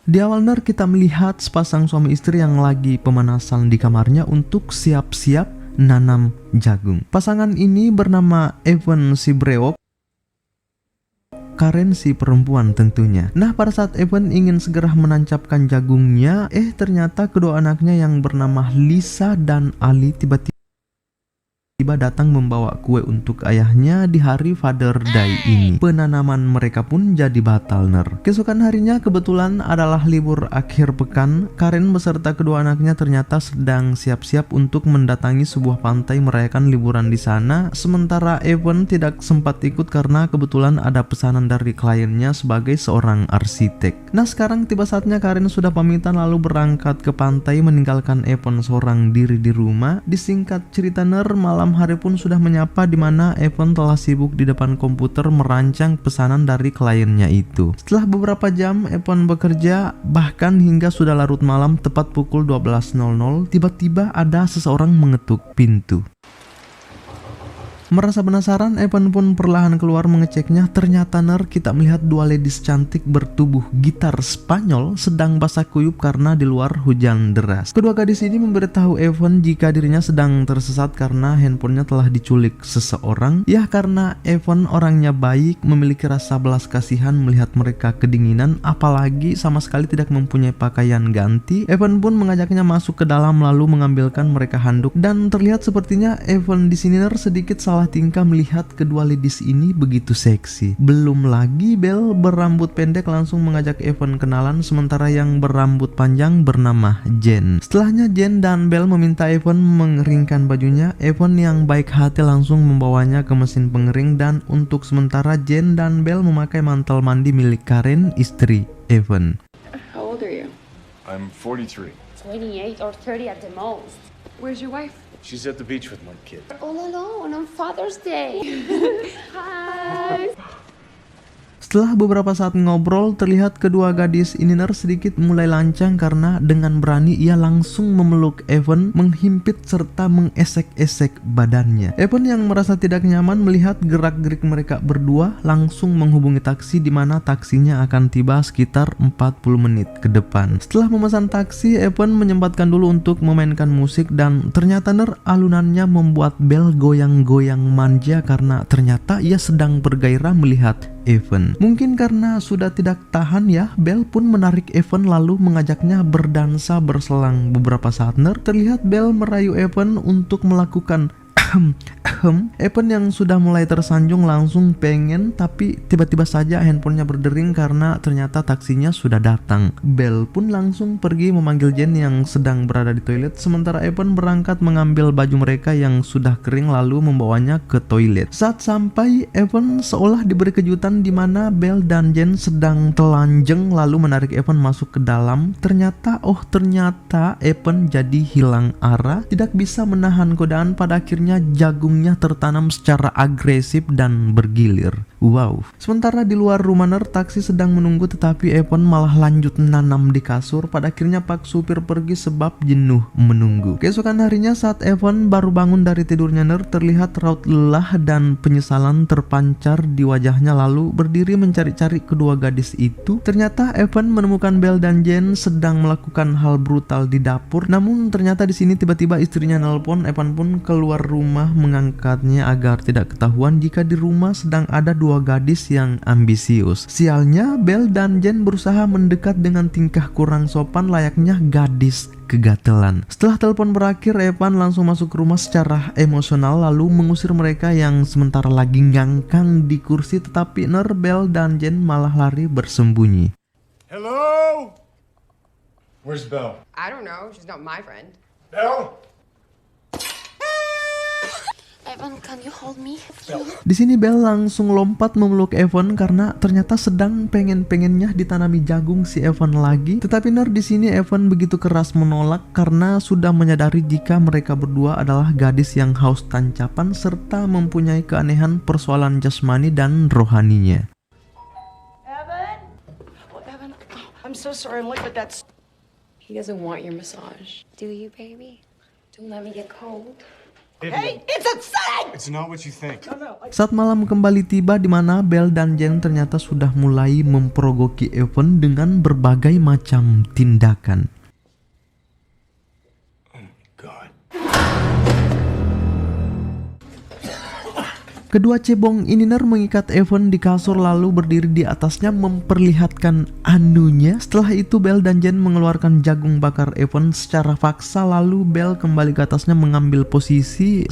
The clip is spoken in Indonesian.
Di awal ner kita melihat sepasang suami istri yang lagi pemanasan di kamarnya untuk siap-siap nanam jagung. Pasangan ini bernama Evan si brewok, Karen si perempuan tentunya. Nah, pada saat Evan ingin segera menancapkan jagungnya, ternyata kedua anaknya yang bernama Lisa dan Ali tiba-tiba datang membawa kue untuk ayahnya di hari Father Day ini. Penanaman mereka pun jadi batal ner. Keesokan harinya kebetulan adalah libur akhir pekan. Karen beserta kedua anaknya ternyata sedang siap-siap untuk mendatangi sebuah pantai merayakan liburan di sana. Sementara Evan tidak sempat ikut karena kebetulan ada pesanan dari kliennya sebagai seorang arsitek. Nah, sekarang tiba saatnya Karen sudah pamitan lalu berangkat ke pantai meninggalkan Evan seorang diri di rumah. Disingkat cerita ner, malam hari pun sudah menyapa di mana Evan telah sibuk di depan komputer merancang pesanan dari kliennya itu. Setelah beberapa jam Evan bekerja bahkan hingga sudah larut malam, tepat pukul 12.00 tiba-tiba ada seseorang mengetuk pintu. Merasa penasaran, Evan pun perlahan keluar mengeceknya. Ternyata ner, kita melihat dua ladies cantik bertubuh gitar Spanyol sedang basah kuyup karena di luar hujan deras. Kedua gadis ini memberitahu Evan jika dirinya sedang tersesat karena handphonenya telah diculik seseorang. Ya, karena Evan orangnya baik, memiliki rasa belas kasihan melihat mereka kedinginan, apalagi sama sekali tidak mempunyai pakaian ganti. Evan pun mengajaknya masuk ke dalam lalu mengambilkan mereka handuk, dan terlihat sepertinya Evan di sini ner sedikit salah tingkah melihat kedua ladies ini begitu seksi. Belum lagi Belle berambut pendek langsung mengajak Evan kenalan, sementara yang berambut panjang bernama Jen. Setelahnya Jen dan Belle meminta Evan mengeringkan bajunya. Evan yang baik hati langsung membawanya ke mesin pengering, dan untuk sementara Jen dan Belle memakai mantel mandi milik Karen, istri Evan. How old are you? I'm 43. 28 or 30 at the most. Where's your wife? She's at the beach with my kid. All alone on Father's Day. Hi. Setelah beberapa saat ngobrol, terlihat kedua gadis ini ner sedikit mulai lancang karena dengan berani ia langsung memeluk Evan, menghimpit serta mengesek-esek badannya. Evan yang merasa tidak nyaman melihat gerak-gerik mereka berdua langsung menghubungi taksi di mana taksinya akan tiba sekitar 40 menit ke depan. Setelah memesan taksi, Evan menyempatkan dulu untuk memainkan musik, dan ternyata ner alunannya membuat Belle goyang-goyang manja karena ternyata ia sedang bergairah melihat Evan. Mungkin karena sudah tidak tahan ya, Belle pun menarik Evan lalu mengajaknya berdansa berselang beberapa saat ner. Terlihat Belle merayu Evan untuk melakukan Evan yang sudah mulai tersanjung langsung pengen, tapi tiba-tiba saja handphonenya berdering karena ternyata taksinya sudah datang. Belle pun langsung pergi memanggil Jen yang sedang berada di toilet, sementara Evan berangkat mengambil baju mereka yang sudah kering lalu membawanya ke toilet. Saat sampai, Evan seolah diberi kejutan di mana Belle dan Jen sedang telanjang lalu menarik Evan masuk ke dalam. Ternyata Evan jadi hilang arah, tidak bisa menahan godaan, pada akhirnya jagungnya tertanam secara agresif dan bergilir. Wow. Sementara di luar rumah ner, taksi sedang menunggu tetapi Evan malah lanjut nanam di kasur. Pada akhirnya pak supir pergi sebab jenuh menunggu. Keesokan harinya saat Evan baru bangun dari tidurnya ner, terlihat raut lelah dan penyesalan terpancar di wajahnya lalu berdiri mencari-cari kedua gadis itu. Ternyata Evan menemukan Belle dan Jen sedang melakukan hal brutal di dapur. Namun ternyata di sini tiba-tiba istrinya nelpon. Evan pun keluar rumah mengangkatnya agar tidak ketahuan jika di rumah sedang ada dua gadis yang ambisius. Sialnya, Belle dan Jen berusaha mendekat dengan tingkah kurang sopan layaknya gadis kegatelan. Setelah telepon berakhir, Evan langsung masuk ke rumah secara emosional lalu mengusir mereka yang sementara lagi ngangkang di kursi, tetapi Belle dan Jen malah lari bersembunyi. Hello? Where's Belle? I don't know. She's not my friend. Belle? Evan, can you hold me? Di sini Belle langsung lompat memeluk Evan karena ternyata sedang pengen-pengennya ditanami jagung si Evan lagi. Tetapi di sini Evan begitu keras menolak karena sudah menyadari jika mereka berdua adalah gadis yang haus tancapan serta mempunyai keanehan persoalan jasmani dan rohaninya. Evan? Oh, Evan. Oh, I'm so sorry. I'm late, but that's... He doesn't want your massage. Do you, baby? Don't let me get cold. Hey, it's upsetting! It's not what you think. Saat malam kembali tiba di mana Belle dan Jen ternyata sudah mulai memprogoki Evan dengan berbagai macam tindakan. God. Kedua cebong ininer mengikat Evan di kasur lalu berdiri di atasnya memperlihatkan anunya. Setelah itu Belle dan Jen mengeluarkan jagung bakar Evan secara paksa lalu Belle kembali ke atasnya mengambil posisi